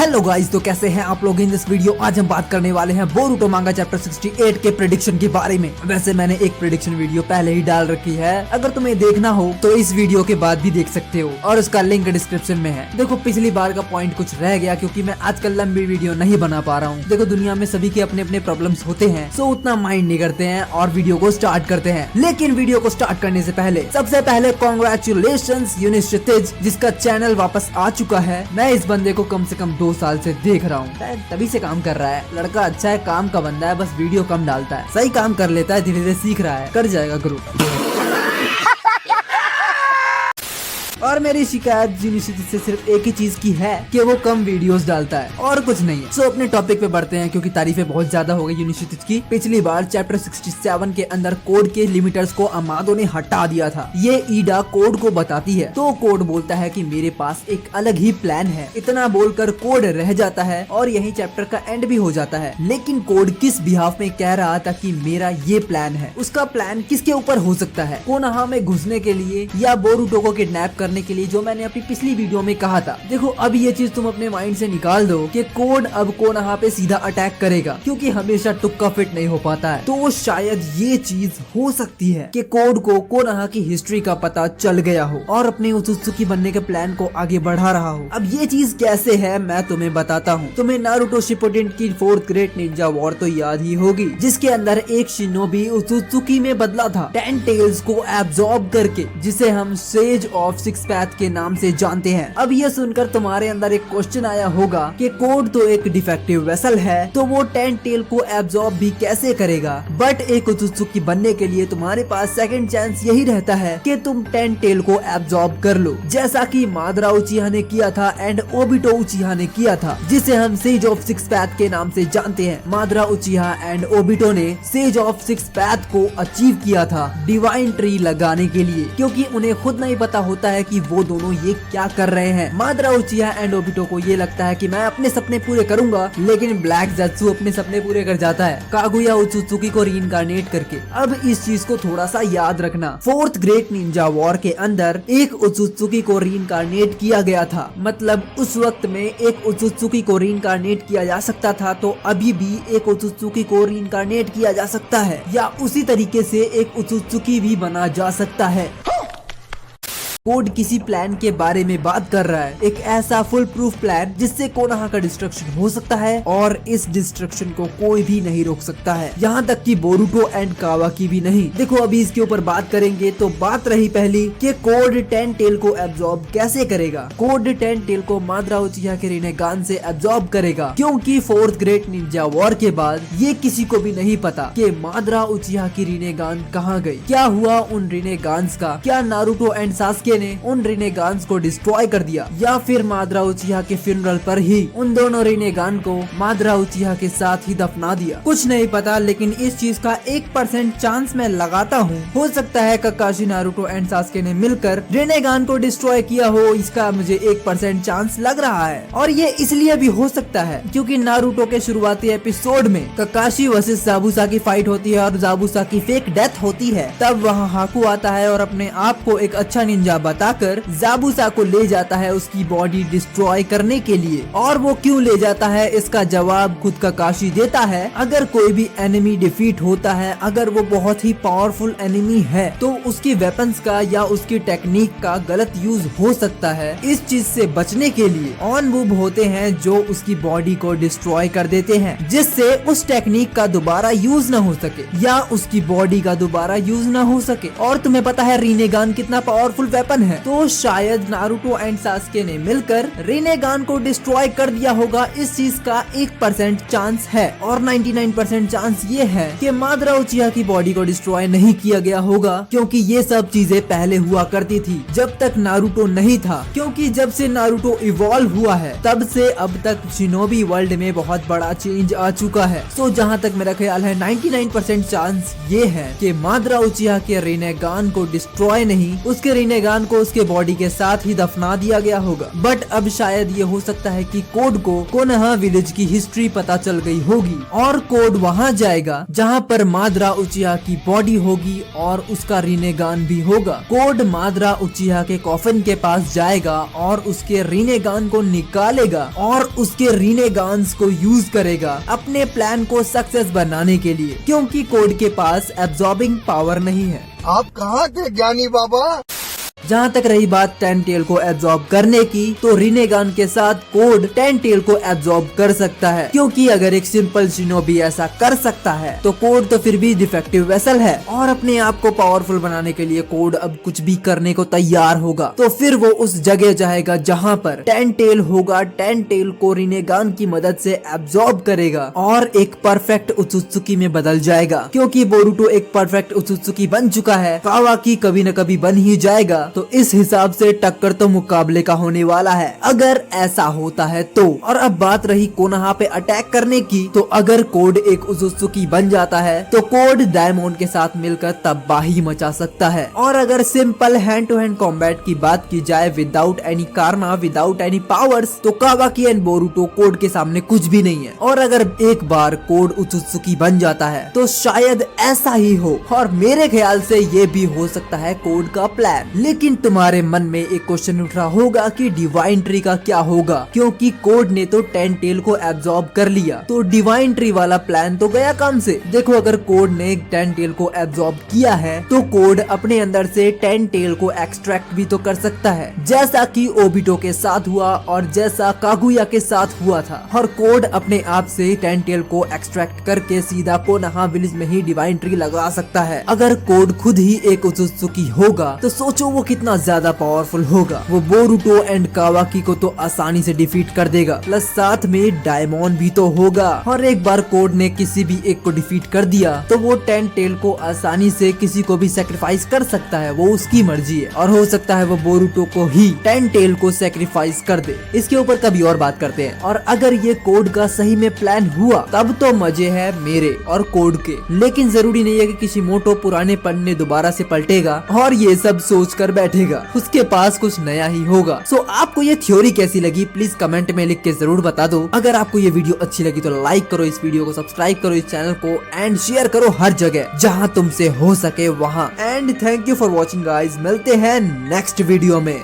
Hello guys, तो कैसे हैं आप लोग। इन दिस वीडियो आज हम बात करने वाले हैं बोरुटो मांगा चैप्टर 68 के प्रेडिक्शन के बारे में। वैसे मैंने एक प्रेडिक्शन वीडियो पहले ही डाल रखी है, अगर तुम्हें देखना हो तो इस वीडियो के बाद भी देख सकते हो और उसका लिंक डिस्क्रिप्शन में है। देखो, पिछली बार का पॉइंट कुछ रह गया क्योंकि मैं आजकल लंबी वीडियो नहीं बना पा रहा हूँ। देखो, दुनिया में सभी के अपने अपने प्रॉब्लम्स होते हैं, सो उतना माइंड नहीं करते हैं और वीडियो को स्टार्ट करते हैं। लेकिन वीडियो को स्टार्ट करने से पहले सबसे पहले कॉन्ग्रेचुलेशंस यूनिस क्षितिज, जिसका चैनल वापस आ चुका है। मैं इस बंदे को कम से कम 2 साल से देख रहा हूँ, शायद तभी से काम कर रहा है। लड़का अच्छा है, काम का बंदा है, बस वीडियो कम डालता है। सही काम कर लेता है, धीरे धीरे सीख रहा है, कर जाएगा ग्रुप। और मेरी शिकायत यूनिवर्सिटी से सिर्फ एक ही चीज की है कि वो कम वीडियोस डालता है और कुछ नहीं है। सो अपने टॉपिक पे बढ़ते हैं क्योंकि तारीफें बहुत ज्यादा हो गई यूनिवर्सिटी की। पिछली बार चैप्टर 67 के अंदर कोड के लिमिटर्स को अमादो ने हटा दिया था। ये ईडा कोड को बताती है तो कोड बोलता है कि मेरे पास एक अलग ही प्लान है। इतना बोलकर कोड रह जाता है और यही चैप्टर का एंड भी हो जाता है। लेकिन कोड किस बिहाफ में कह रहा था कि मेरा ये प्लान है, उसका प्लान किसके ऊपर हो सकता है? कोनोहा में घुसने के लिए या बोरुटो को किडनैप करने के लिए, जो मैंने अपनी पिछली वीडियो में कहा था। देखो, अब ये चीज तुम अपने माइंड से निकाल दो कि कोड अब कोनोहा पे सीधा अटैक करेगा, क्योंकि हमेशा तुक्का फिट नहीं हो पाता है। तो शायद ये चीज हो सकती है कि कोड को कोनोहा की हिस्ट्री का पता चल गया हो और अपने उत्सुकी बनने के प्लान को आगे बढ़ा रहा हो। अब ये चीज कैसे है मैं तुम्हें बताता हूँ। तुम्हें नारुतो शिपुडेन की 4th ग्रेट निंजा वॉर तो याद ही होगी, जिसके अंदर एक शिनोबी उत्सुकी में बदला था 10 टेल्स को एब्जॉर्ब करके, जिसे हम सेज ऑफ 6 पैथ के नाम से जानते हैं। अब ये सुनकर तुम्हारे अंदर एक क्वेश्चन आया होगा कि कोड तो एक डिफेक्टिव वेसल है, तो वो 10 टेल को एब्जॉर्ब भी कैसे करेगा? बट एक उत्सुकी बनने के लिए तुम्हारे पास सेकंड चांस यही रहता है कि तुम 10 टेल को एब्जॉर्ब कर लो, जैसा कि मादरा उचिहा ने किया था एंड ओबिटो उचिहा ने किया था, जिसे हम सेज ऑफ 6 पैथ के नाम से जानते हैं। मादरा उचिहा एंड ओबिटो ने सेज ऑफ 6 पैथ को अचीव किया था डिवाइन ट्री लगाने के लिए, क्योंकि उन्हें खुद नहीं पता होता है कि वो दोनों ये क्या कर रहे हैं। मादरा उचिहा एंड ओबिटो को ये लगता है कि मैं अपने सपने पूरे करूंगा, लेकिन ब्लैक ज़त्सु अपने सपने पूरे कर जाता है कागुया उत्सुकी को रीइंकार्नेट करके। अब इस चीज को थोड़ा सा याद रखना। 4th ग्रेट निंजा वॉर के अंदर एक उत्सुकी को रीइंकार्नेट किया गया था, मतलब उस वक्त में एक उत्सुकी को रीइंकार्नेट किया जा सकता था, तो अभी भी एक उत्सुकी को रीइंकार्नेट किया जा सकता है, या उसी तरीके से एक उत्सुकी भी बना जा सकता है। कोड किसी प्लान के बारे में बात कर रहा है, एक ऐसा फुल प्रूफ प्लान जिससे कोनोहा का डिस्ट्रक्शन हो सकता है और इस डिस्ट्रक्शन को कोई भी नहीं रोक सकता है, यहाँ तक कि बोरुटो एंड कावाकी भी नहीं। देखो, अभी इसके ऊपर बात करेंगे। तो बात रही पहली कि कोड 10 टेल को एब्जॉर्ब कैसे करेगा। कोड 10 टेल को मादरा उचिहा के रिनेगान से एब्जॉर्ब करेगा, क्योंकि 4th ग्रेट निंजा वॉर के बाद ये किसी को भी नहीं पता कि मादरा उचिहा की रिनेगान कहाँ गई, क्या हुआ उन रिनेगान्स का। क्या नारुतो एंड सास्के ने उन रिनेगान्स को डिस्ट्रॉय कर दिया, या फिर मादरा उचिहा के फ्यूनरल पर ही उन दोनों रिनेगान को मादरा उचिहा के साथ ही दफना दिया? कुछ नहीं पता, लेकिन इस चीज का 1% चांस मैं लगाता हूँ। हो सकता है ककाशी, नारुतो एंड सास्के ने मिलकर रिनेगान को डिस्ट्रॉय किया हो, इसका मुझे 1% चांस लग रहा है। और ये इसलिए भी हो सकता है क्योंकि नारुतो के शुरुआती एपिसोड में ककाशी वर्सेस जाबुसा की फाइट होती है और जाबुसा की फेक डेथ होती है। तब वहाँ हाकू आता है और अपने आप को एक अच्छा निंजा बताकर जाबुसा को ले जाता है उसकी बॉडी डिस्ट्रॉय करने के लिए। और वो क्यों ले जाता है, इसका जवाब खुद ककाशी देता है। अगर कोई भी एनिमी डिफीट होता है, अगर वो बहुत ही पावरफुल एनिमी है, तो उसकी वेपन्स का या उसकी टेक्निक का गलत यूज हो सकता है। इस चीज से बचने के लिए ऑन मूव होते हैं जो उसकी बॉडी को डिस्ट्रॉय कर देते हैं, जिससे उस टेक्निक का दोबारा यूज न हो सके या उसकी बॉडी का दोबारा यूज न हो सके। और तुम्हें पता है रिनेगान कितना पावरफुल वेपन है, तो शायद नारुतो एंड सास्के ने मिलकर रिनेगान को डिस्ट्रॉय कर दिया होगा। इस चीज का 1% चांस है और 99% चांस ये है कि मादरा उचिहा की बॉडी को डिस्ट्रॉय नहीं किया गया होगा, क्योंकि ये सब चीजें पहले हुआ करती थी जब तक नारुतो नहीं था। क्योंकि जब से नारुतो इवॉल्व हुआ है, तब से अब तक शिनोबी वर्ल्ड में बहुत बड़ा चेंज आ चुका है। सो जहाँ तक मेरा ख्याल है 99% चांस ये है कि मादरा उचिहा के रिनेगान को डिस्ट्रॉय नहीं, उसके रिनेगान इंसान को उसके बॉडी के साथ ही दफना दिया गया होगा। बट अब शायद ये हो सकता है कि कोड को कोनोहा विलेज की हिस्ट्री पता चल गई होगी और कोड वहाँ जाएगा जहाँ पर माद्रा उचिहा की बॉडी होगी और उसका रिनेगान भी होगा। कोड माद्रा उचिहा के कॉफिन के पास जाएगा और उसके रिनेगान को निकालेगा और उसके रिनेगान्स को यूज करेगा अपने प्लान को सक्सेस बनाने के लिए, क्योंकि कोड के पास एब्जॉर्बिंग पावर नहीं है। आप कहाँ थे ज्ञानी बाबा? जहाँ तक रही बात टेल को एब्जॉर्ब करने की, तो रिनेगान के साथ कोड टेल को एब्जॉर्ब कर सकता है, क्योंकि अगर एक सिंपल शिनोबी ऐसा कर सकता है तो कोड तो फिर भी डिफेक्टिव वेसल है और अपने आप को पावरफुल बनाने के लिए कोड अब कुछ भी करने को तैयार होगा। तो फिर वो उस जगह जाएगा जहाँ पर टेल होगा, टेल को रिनेगान की मदद से एब्जॉर्ब करेगा और एक परफेक्ट उत्सुकी में बदल जाएगा, क्योंकि बोरुटो एक परफेक्ट उत्सुकी बन चुका है। कावाकी कभी न कभी बन ही जाएगा, तो इस हिसाब से टक्कर तो मुकाबले का होने वाला है अगर ऐसा होता है तो। और अब बात रही कोनोहा पे अटैक करने की, तो अगर कोड एक उजुत्सुकी बन जाता है तो कोड डायमंड के साथ मिलकर तबाही मचा सकता है। और अगर simple hand to hand combat की बात की जाए without any karma, without any powers, तो कावाकी एंड बोरुटो कोड के सामने कुछ भी नहीं है। और अगर एक बार कोड उजुत्सुकी बन जाता है तो शायद ऐसा ही हो, और मेरे ख्याल से ये भी हो सकता है कोड का प्लान। लेकिन तुम्हारे मन में एक क्वेश्चन उठ रहा होगा कि डिवाइन ट्री का क्या होगा, क्योंकि कोड ने तो टेल को एब्जॉर्ब कर लिया, तो डिवाइन ट्री वाला प्लान तो गया काम से। देखो, अगर कोड ने टेल को एब्जॉर्ब किया है तो कोड अपने अंदर से टेल को एक्सट्रैक्ट भी तो कर सकता है, जैसा कि ओबिटो के साथ हुआ और जैसा कागुया के साथ हुआ था। और कोड अपने आप से टेल को एक्सट्रैक्ट करके सीधा कोनोहा विलेज में ही डिवाइन ट्री लगा सकता है। अगर कोड खुद ही एक उजुत्सुकी होगा तो सोचो वो कितना ज्यादा पावरफुल होगा। वो बोरुटो एंड कावाकी को तो आसानी से डिफीट कर देगा, प्लस साथ में डायमंड भी तो होगा। और एक बार कोड ने किसी भी एक को डिफीट कर दिया तो वो टेल को आसानी से किसी को भी सेक्रीफाइस कर सकता है, वो उसकी मर्जी है। और हो सकता है वो बोरुटो को ही टेल को सेक्रीफाइस कर दे। इसके ऊपर कभी और बात करते हैं। और अगर ये कोड का सही में प्लान हुआ तब तो मजे है मेरे और कोड के, लेकिन जरूरी नहीं है कि किशिमोटो पुराने पन्ने दोबारा से पलटेगा और ये सब सोच कर बैठेगा, उसके पास कुछ नया ही होगा। सो आपको ये थ्योरी कैसी लगी प्लीज कमेंट में लिख के जरूर बता दो। अगर आपको ये वीडियो अच्छी लगी तो लाइक करो इस वीडियो को, सब्सक्राइब करो इस चैनल को एंड शेयर करो हर जगह जहां तुमसे हो सके वहां। And thank you for watching guys, मिलते हैं नेक्स्ट वीडियो में।